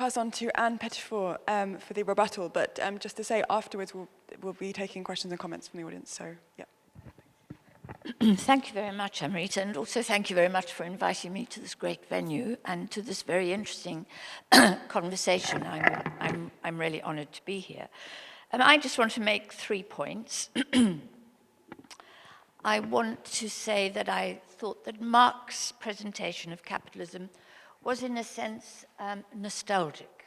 pass on to Anne Pettifor for the rebuttal, but just to say afterwards we'll be taking questions and comments from the audience, so yeah. Thank you very much, Amrita, and also thank you very much for inviting me to this great venue and to this very interesting conversation. I'm really honored to be here. And I just want to make 3 points. I want to say that I thought that Mark's presentation of capitalism was in a sense nostalgic.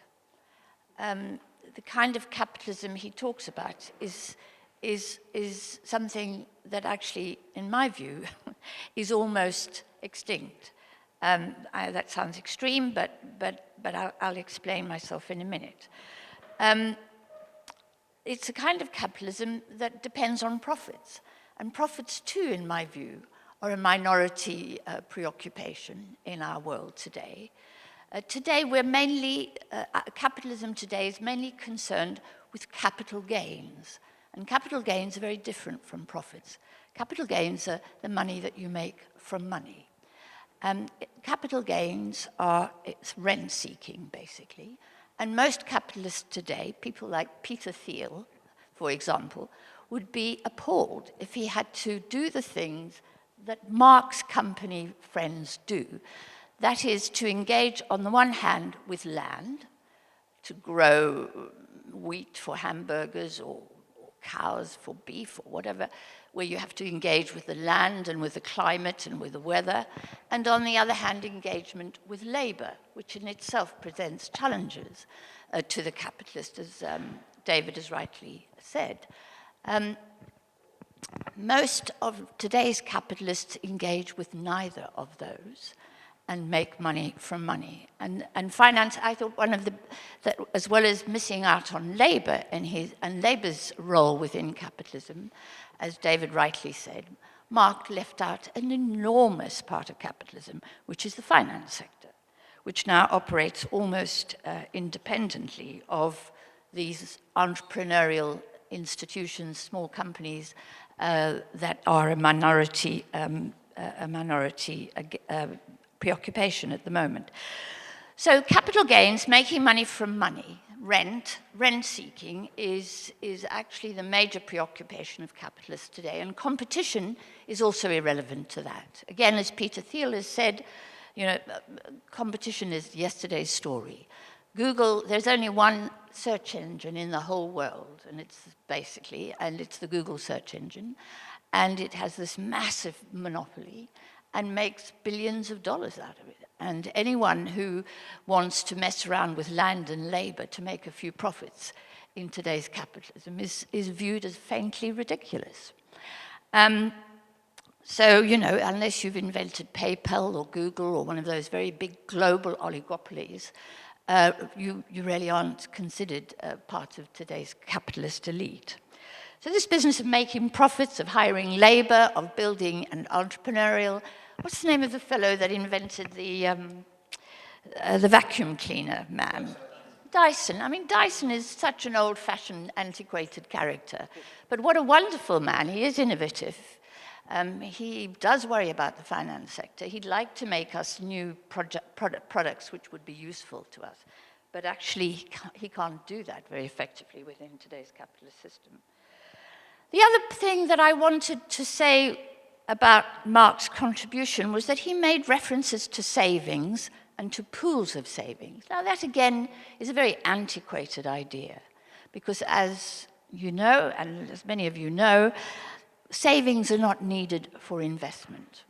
The kind of capitalism he talks about is something that actually, in my view, is almost extinct. That sounds extreme, but I'll explain myself in a minute. It's a kind of capitalism that depends on profits. And profits too, in my view, are a minority preoccupation in our world today. Today, capitalism today is mainly concerned with capital gains. And capital gains are very different from profits. Capital gains are the money that you make from money. Capital gains it's rent-seeking, basically. And most capitalists today, people like Peter Thiel, for example, would be appalled if he had to do the things that Mark's company friends do. That is to engage, on the one hand, with land, to grow wheat for hamburgers or cows for beef or whatever, where you have to engage with the land and with the climate and with the weather, and on the other hand, engagement with labor, which in itself presents challenges to the capitalist, as David has rightly said. Most of today's capitalists engage with neither of those and make money from money. And finance, I thought that as well as missing out on labor and labor's role within capitalism, as David rightly said, Mark left out an enormous part of capitalism, which is the finance sector, which now operates almost independently of these entrepreneurial institutions, small companies that are a minority preoccupation at the moment. So capital gains, making money from money, rent-seeking is actually the major preoccupation of capitalists today, and competition is also irrelevant to that. Again, as Peter Thiel has said, competition is yesterday's story. Google, there's only one search engine in the whole world, and it's the Google search engine, and it has this massive monopoly and makes billions of dollars out of it. And anyone who wants to mess around with land and labor to make a few profits in today's capitalism is viewed as faintly ridiculous. So, unless you've invented PayPal or Google or one of those very big global oligopolies, you really aren't considered part of today's capitalist elite. So this business of making profits, of hiring labor, of building an entrepreneurial, what's the name of the fellow that invented the vacuum cleaner man? Dyson. I mean, Dyson is such an old-fashioned, antiquated character. But what a wonderful man. He is innovative. He does worry about the finance sector. He'd like to make us new products which would be useful to us. But actually, he can't do that very effectively within today's capitalist system. The other thing that I wanted to say about Mark's contribution was that he made references to savings and to pools of savings. Now, that again is a very antiquated idea, because as you know, and as many of you know, savings are not needed for investment.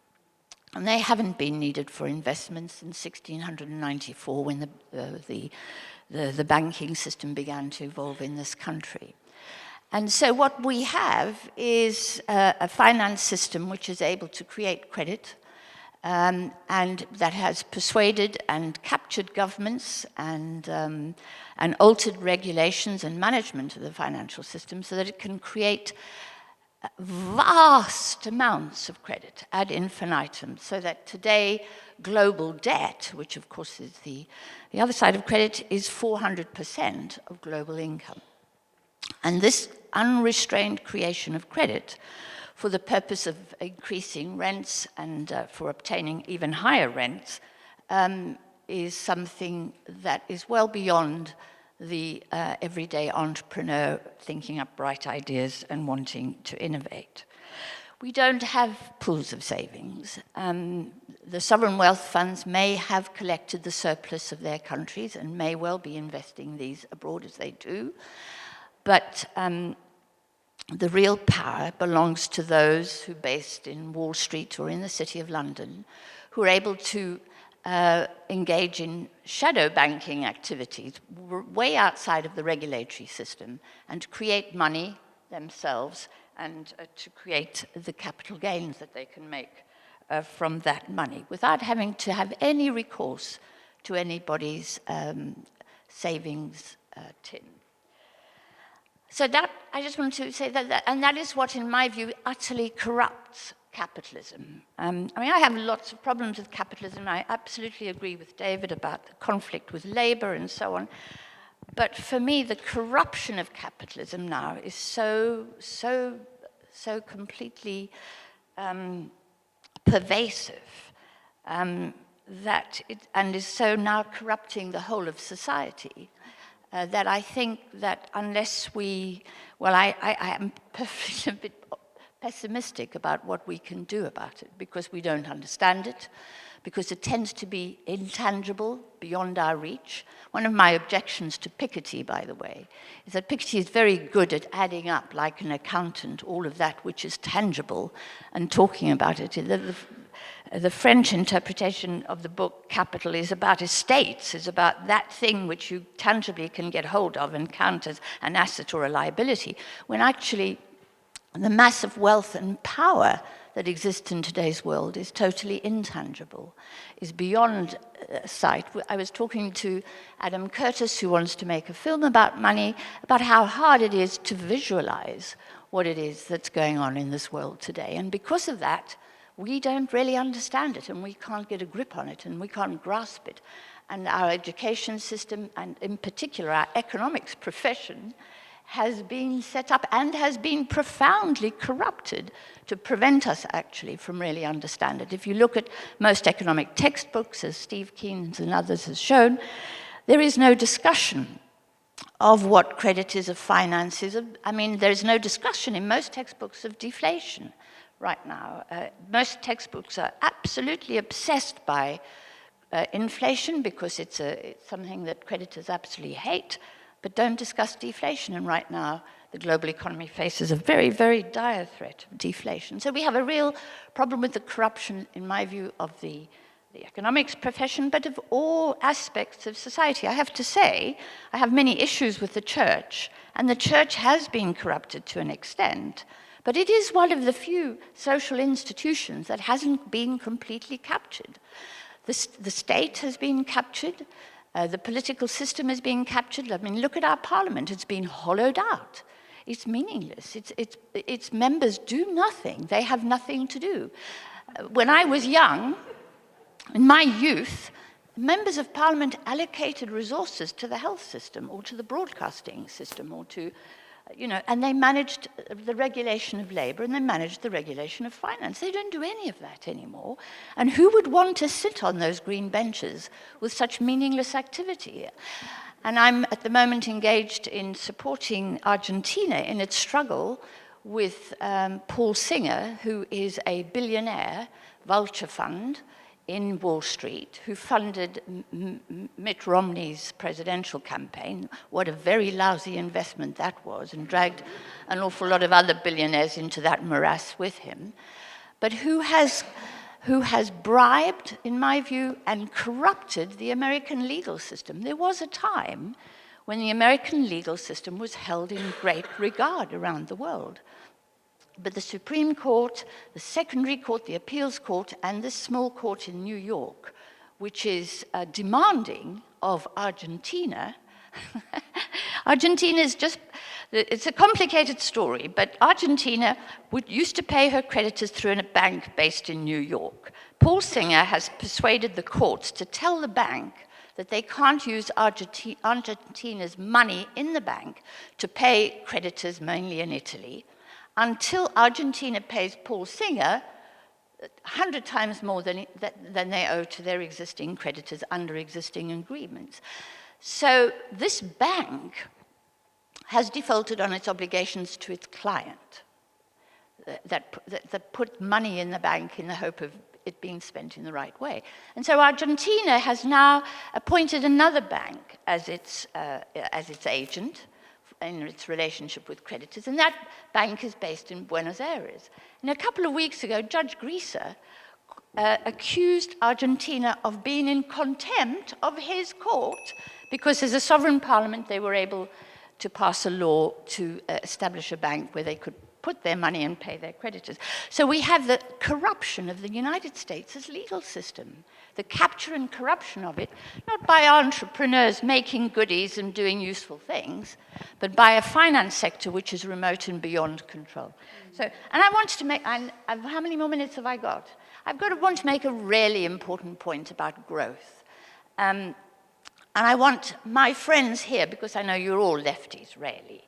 And they haven't been needed for investment since 1694, when the banking system began to evolve in this country. And so what we have is a finance system which is able to create credit, and that has persuaded and captured governments and altered regulations and management of the financial system so that it can create vast amounts of credit ad infinitum, so that today global debt, which of course is the other side of credit, is 400% of global income. And this unrestrained creation of credit for the purpose of increasing rents and for obtaining even higher rents is something that is well beyond the everyday entrepreneur thinking up bright ideas and wanting to innovate. We don't have pools of savings. The sovereign wealth funds may have collected the surplus of their countries and may well be investing these abroad as they do, but the real power belongs to those who are based in Wall Street or in the City of London, who are able to engage in shadow banking activities way outside of the regulatory system and create money themselves and to create the capital gains that they can make from that money without having to have any recourse to anybody's savings tin. So that, I just want to say that, and that is what, in my view, utterly corrupts capitalism. I mean, I have lots of problems with capitalism. I absolutely agree with David about the conflict with labor and so on. But for me, the corruption of capitalism now is so completely pervasive that and is so now corrupting the whole of society. That I think that unless we, well, I am perfectly a bit pessimistic about what we can do about it because we don't understand it, because it tends to be intangible, beyond our reach. One of my objections to Piketty, by the way, is that Piketty is very good at adding up, like an accountant, all of that which is tangible and talking about it. The French interpretation of the book Capital is about estates, is about that thing which you tangibly can get hold of and count as an asset or a liability, when actually the massive wealth and power that exists in today's world is totally intangible, is beyond sight. I was talking to Adam Curtis, who wants to make a film about money, about how hard it is to visualize what it is that's going on in this world today. And because of that, we don't really understand it, and we can't get a grip on it, and we can't grasp it. And our education system, and in particular our economics profession, has been set up and has been profoundly corrupted to prevent us actually from really understand it. If you look at most economic textbooks, as Steve Keen's and others has shown, there is no discussion of what credit is, of finance is. I mean, there's no discussion in most textbooks of deflation right now. Most textbooks are absolutely obsessed by inflation because it's something that creditors absolutely hate, but don't discuss deflation. And right now, the global economy faces a very, very dire threat of deflation. So we have a real problem with the corruption, in my view, of the economics profession, but of all aspects of society. I have to say, I have many issues with the church, and the church has been corrupted to an extent, but it is one of the few social institutions that hasn't been completely captured. The state has been captured. The political system is being captured. I mean, look at our parliament. It's been hollowed out. It's meaningless. Its members do nothing. They have nothing to do. When I was young, in my youth, members of parliament allocated resources to the health system or to the broadcasting system or to, and they managed the regulation of labor and they managed the regulation of finance. They don't do any of that anymore. And who would want to sit on those green benches with such meaningless activity? And I'm at the moment engaged in supporting Argentina in its struggle with Paul Singer, who is a billionaire vulture fund in Wall Street, who funded Mitt Romney's presidential campaign. What a very lousy investment that was, and dragged an awful lot of other billionaires into that morass with him. But who has bribed, in my view, and corrupted the American legal system. There was a time when the American legal system was held in great regard around the world. But the Supreme Court, the secondary court, the appeals court, and this small court in New York, which is demanding of Argentina, Argentina is just, it's a complicated story, but Argentina used to pay her creditors through a bank based in New York. Paul Singer has persuaded the courts to tell the bank that they can't use Argentina's money in the bank to pay creditors mainly in Italy, until Argentina pays Paul Singer 100 times more than they owe to their existing creditors under existing agreements. So this bank has defaulted on its obligations to its client that put money in the bank in the hope of it being spent in the right way. And so Argentina has now appointed another bank as its agent in its relationship with creditors, and that bank is based in Buenos Aires. And a couple of weeks ago, Judge Graeber accused Argentina of being in contempt of his court because as a sovereign parliament they were able to pass a law to establish a bank where they could put their money and pay their creditors. So we have the corruption of the United States' legal system, the capture and corruption of it, not by entrepreneurs making goodies and doing useful things, but by a finance sector which is remote and beyond control. So, and I want to make, how many more minutes have I got? Want to make a really important point about growth. And I want my friends here, because I know you're all lefties, really,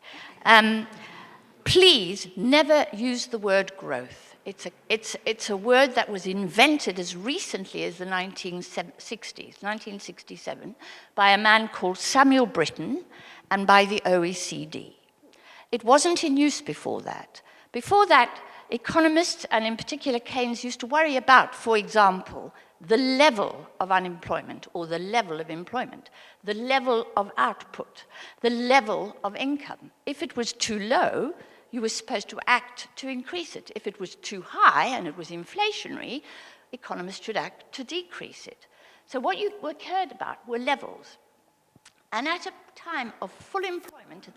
please never use the word growth. It's a word that was invented as recently as the 1960s, 1967, by a man called Samuel Britton and by the OECD. It wasn't in use before that. Before that, economists, and in particular Keynes, used to worry about, for example, the level of unemployment or the level of employment, the level of output, the level of income. If it was too low, you were supposed to act to increase it. If it was too high and it was inflationary, economists should act to decrease it. So what you cared about were levels. And at a time of full employment,